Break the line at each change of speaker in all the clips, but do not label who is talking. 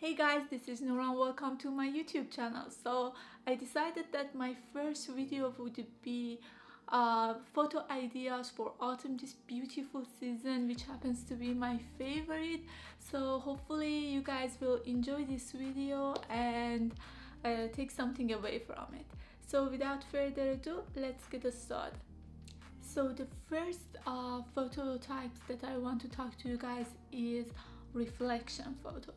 Hey guys, this is Nora and welcome to my YouTube channel. So I decided that my first video would be photo ideas for autumn, this beautiful season which happens to be my favorite. So hopefully you guys will enjoy this video and take something away from it. So without further ado, let's get started. So the first photo types that I want to talk to you guys is reflection photos.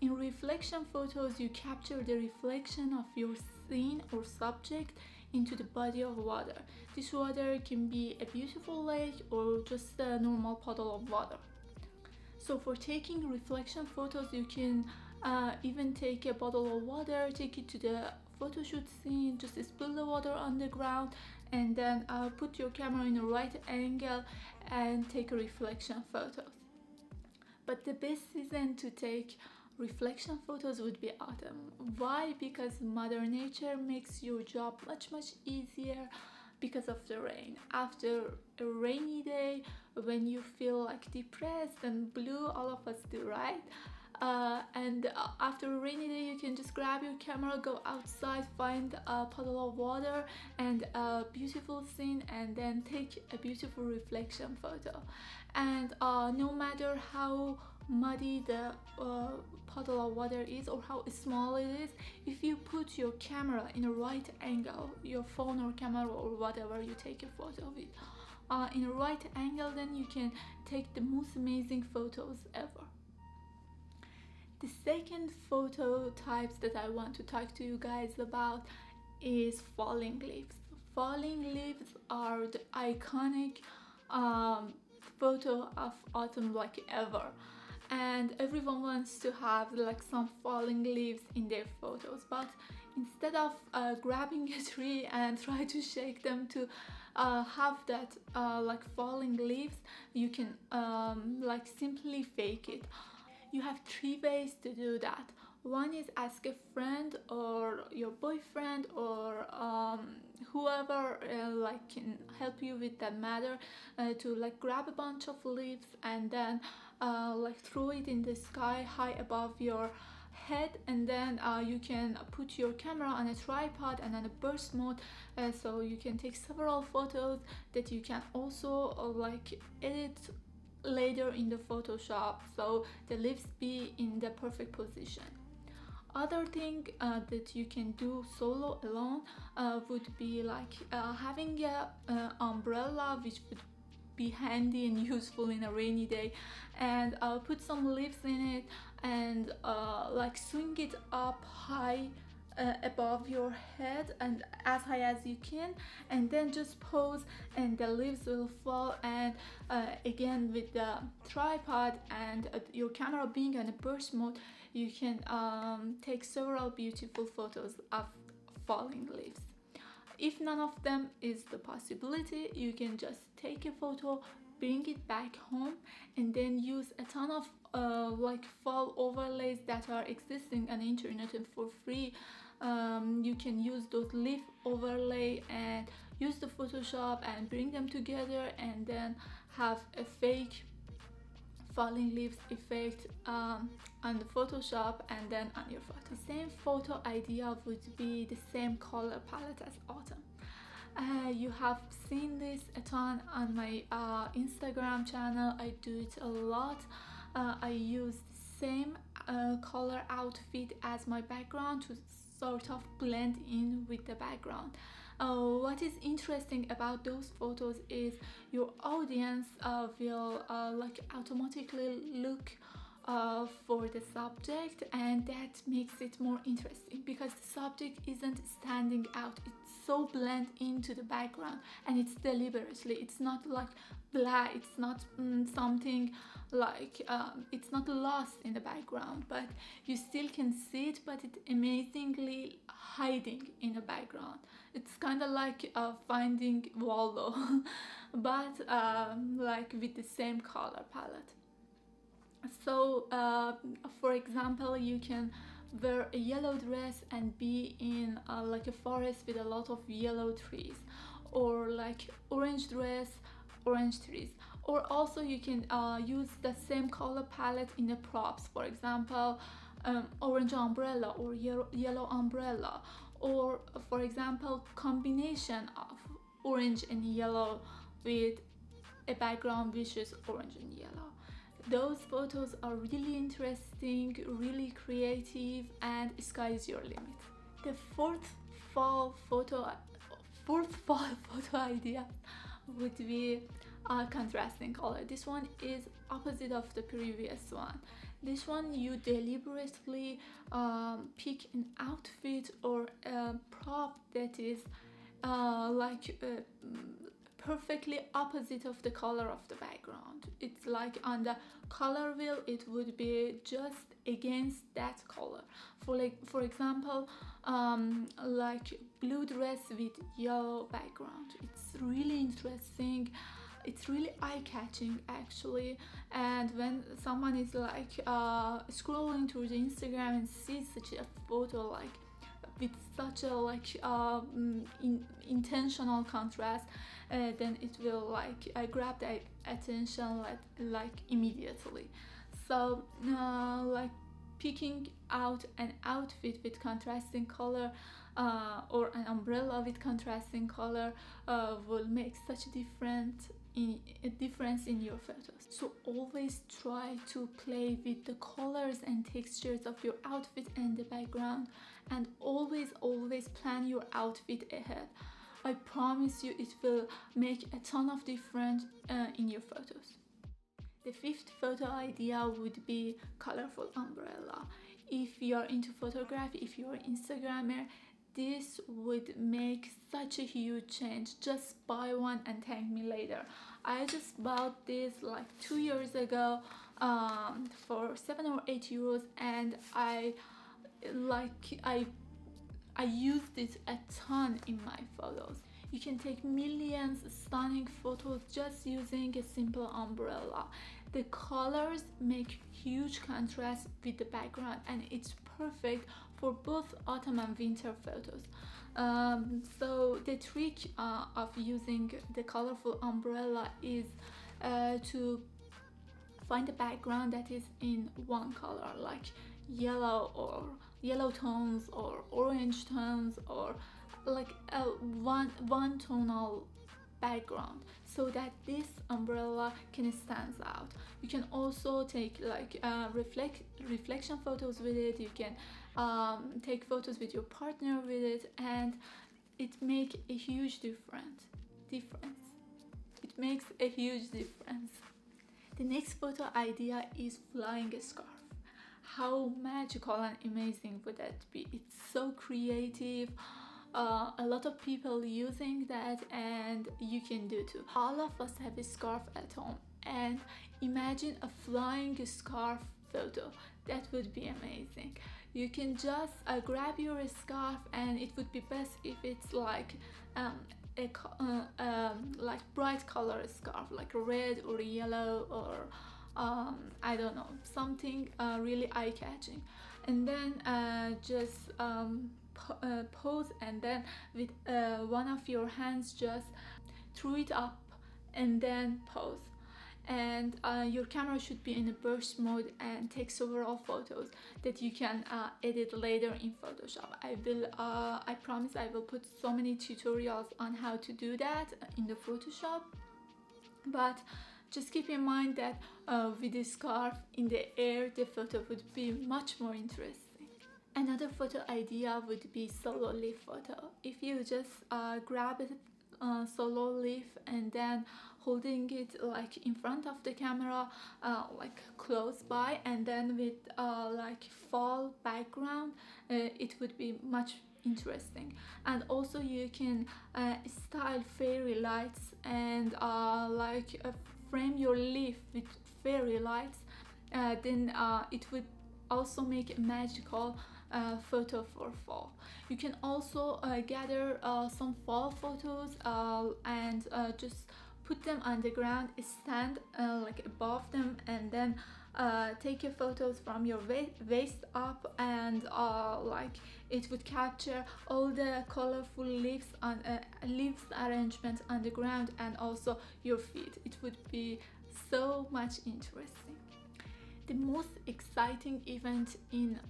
In reflection photos, you capture the reflection of your scene or subject into the body of water. This water can be a beautiful lake or just a normal puddle of water. So for taking reflection photos, you can even take a bottle of water, take it to the photo shoot scene, just spill the water on the ground, and then put your camera in the right angle and take a reflection photos. But the best season to take reflection photos would be autumn. Why? Because Mother Nature makes your job much easier because of the rain. After a rainy day, when you feel like depressed and blue, all of us do, right? After a rainy day, you can just grab your camera, go outside, find a puddle of water and a beautiful scene, and then take a beautiful reflection photo. And no matter how muddy the puddle of water is or how small it is, if you put your camera in a right angle, your phone or camera or whatever you take a photo of it in a right angle, then you can take the most amazing photos ever. The second photo types that I want to talk to you guys about is falling leaves. Falling leaves are the iconic photo of autumn like ever, and everyone wants to have like some falling leaves in their photos, but instead of grabbing a tree and try to shake them to have that like falling leaves, you can like simply fake it. You have three ways to do that. One is ask a friend or your boyfriend or whoever like can help you with that matter to like grab a bunch of leaves and then like throw it in the sky high above your head, and then you can put your camera on a tripod and on a burst mode, so you can take several photos that you can also like edit later in the Photoshop, so the leaves be in the perfect position. Other thing that you can do solo alone would be like having a umbrella, which would be handy and useful in a rainy day, and put some leaves in it and like swing it up high above your head and as high as you can, and then just pose and the leaves will fall. And again, with the tripod and your camera being on a burst mode, you can take several beautiful photos of falling leaves. If none of them is the possibility, you can just take a photo, bring it back home, and then use a ton of like fall overlays that are existing on the internet and for free. You can use those leaf overlay and use the Photoshop and bring them together and then have a fake falling leaves effect on the Photoshop and then on your photo. The same photo idea would be the same color palette as autumn. You have seen this a ton on my Instagram channel. I do it a lot. I use the same color outfit as my background to sort of blend in with the background. What is interesting about those photos is your audience will like automatically look for the subject, and that makes it more interesting because the subject isn't standing out. It's so blend into the background, and it's deliberately. It's not like blah, it's not something like it's not lost in the background, but you still can see it, but it's amazingly hiding in the background. It's kind of like finding Waldo but like with the same color palette. So for example, you can wear a yellow dress and be in like a forest with a lot of yellow trees, or like orange dress, orange trees. Or also you can use the same color palette in the props. For example, orange umbrella or yellow umbrella, or for example combination of orange and yellow with a background which is orange and yellow. Those photos are really interesting, really creative, and sky is your limit. The fourth fall photo idea would be contrasting color. This one is opposite of the previous one. This one you deliberately pick an outfit or a prop that is perfectly opposite of the color of the background. It's like on the color wheel it would be just against that color. For example, like blue dress with yellow background. It's really interesting. It's really eye-catching actually, and when someone is like scrolling through the Instagram and sees such a photo like with such a intentional contrast, then it will like grab the attention like immediately. So like picking out an outfit with contrasting color or an umbrella with contrasting color will make such a difference in your photos. So always try to play with the colors and textures of your outfit and the background, and always plan your outfit ahead. I promise you it will make a ton of difference in your photos. The fifth photo idea would be colorful umbrella. If you're into photography, if you're an Instagrammer, this would make such a huge change. Just buy one and thank me later. I just bought this like 2 years ago for 7 or 8 euros, and I used it a ton in my photos. You can take millions stunning photos just using a simple umbrella. The colors make huge contrast with the background, and it's perfect for both autumn and winter photos. So the trick of using the colorful umbrella is to find a background that is in one color, like yellow tones or orange tones, or like a one tonal background, so that this umbrella can stand out. You can also take like reflection photos with it. You can take photos with your partner with it, and it makes a huge difference. It makes a huge difference. The next photo idea is flying a scarf. How magical and amazing would that be? It's so creative. A lot of people using that, and you can do too. All of us have a scarf at home, and imagine a flying scarf photo. That would be amazing. You can just grab your scarf, and it would be best if it's like like bright color scarf, like red or yellow, or I don't know, something really eye-catching. And then just pose, and then with one of your hands just throw it up and then pose. And your camera should be in a burst mode and take several photos that you can edit later in Photoshop. I promise I will put so many tutorials on how to do that in the Photoshop, but just keep in mind that with the scarf in the air, the photo would be much more interesting. Another photo idea would be solo leaf photo. If you just grab a solo leaf and then holding it like in front of the camera, like close by, and then with like fall background, it would be much interesting. And also you can style fairy lights and frame your leaf with fairy lights. Then it would also make a magical photo for fall. You can also gather some fall photos and just put them on the ground, stand like above them, and then take your photos from your waist up, and like it would capture all the colorful leaves arrangement on the ground, and also your feet. It would be so much interesting. The most exciting event in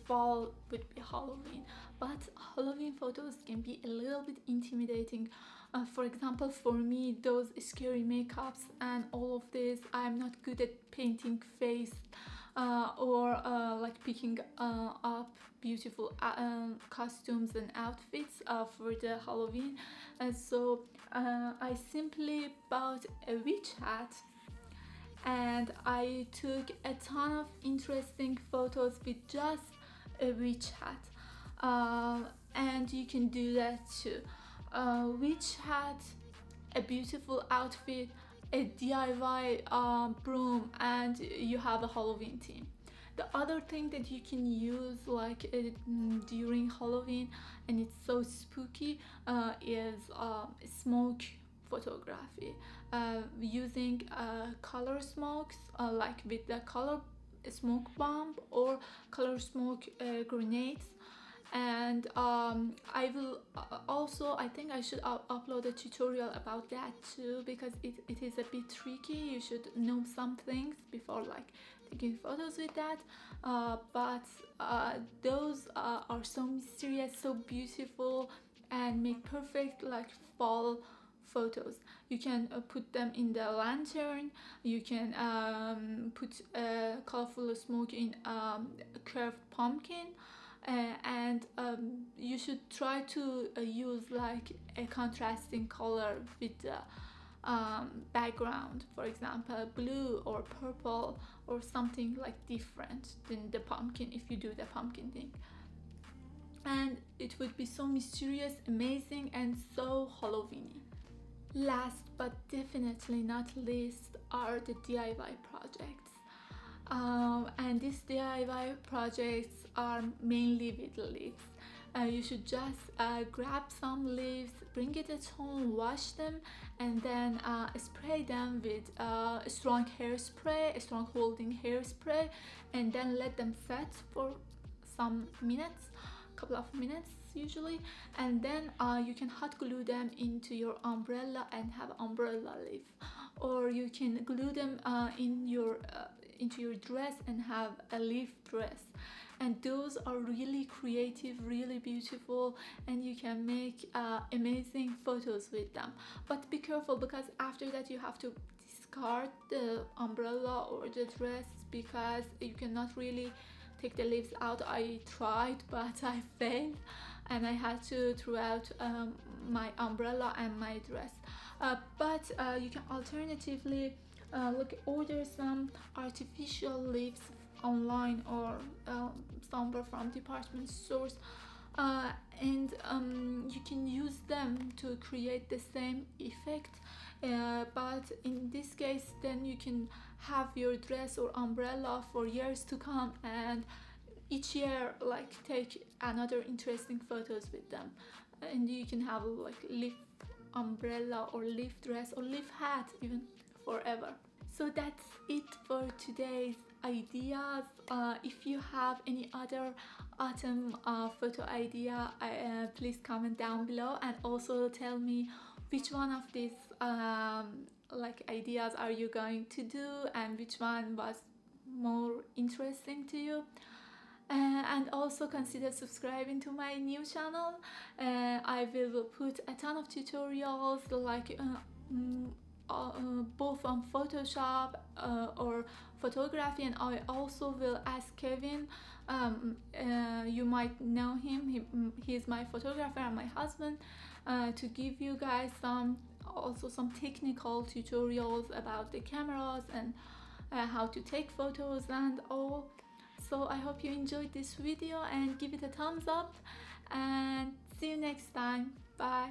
fall would be Halloween, but Halloween photos can be a little bit intimidating. For example, for me, those scary makeups and all of this, I'm not good at painting face or like picking up beautiful costumes and outfits for the Halloween. And so I simply bought a witch hat and I took a ton of interesting photos with just a witch hat. And you can do that too. Witch hat, a beautiful outfit, a DIY broom, and you have a Halloween theme. The other thing that you can use like during Halloween, and it's so spooky, is smoke photography, using color smokes, like with the color smoke bomb or color smoke grenades. And I will also, I think I should upload a tutorial about that too, because it is a bit tricky. You should know some things before like taking photos with that, but those are so mysterious, so beautiful, and make perfect like fall photos. You can put them in the lantern, you can put colorful smoke in a curved pumpkin, and you should try to use like a contrasting color with the background, for example blue or purple or something like different than the pumpkin if you do the pumpkin thing. And it would be so mysterious, amazing, and so Halloweeny. Last but definitely not least are the DIY projects. And these DIY projects are mainly with leaves. You should just grab some leaves, bring it at home, wash them, and then spray them with a strong hairspray, a strong holding hairspray, and then let them set for some minutes, couple of minutes usually, and then you can hot glue them into your umbrella and have umbrella leaf, or you can glue them into your dress and have a leaf dress. And those are really creative, really beautiful, and you can make amazing photos with them. But be careful, because after that you have to discard the umbrella or the dress, because you cannot really take the leaves out. I tried, but I failed, and I had to throw out my umbrella and my dress. But you can alternatively order some artificial leaves online or somewhere from department stores, and you can use them to create the same effect, but in this case then you can have your dress or umbrella for years to come, and each year like take another interesting photos with them, and you can have like leaf umbrella or leaf dress or leaf hat even forever. So that's it for today's ideas. If you have any other autumn photo idea, please comment down below, and also tell me which one of these like ideas are you going to do, and which one was more interesting to you. And also consider subscribing to my new channel. I will put a ton of tutorials like both on Photoshop or photography, and I also will ask Kevin, you might know him, he's my photographer and my husband, to give you guys some technical tutorials about the cameras and how to take photos and all. So I hope you enjoyed this video and give it a thumbs up, and see you next time. Bye.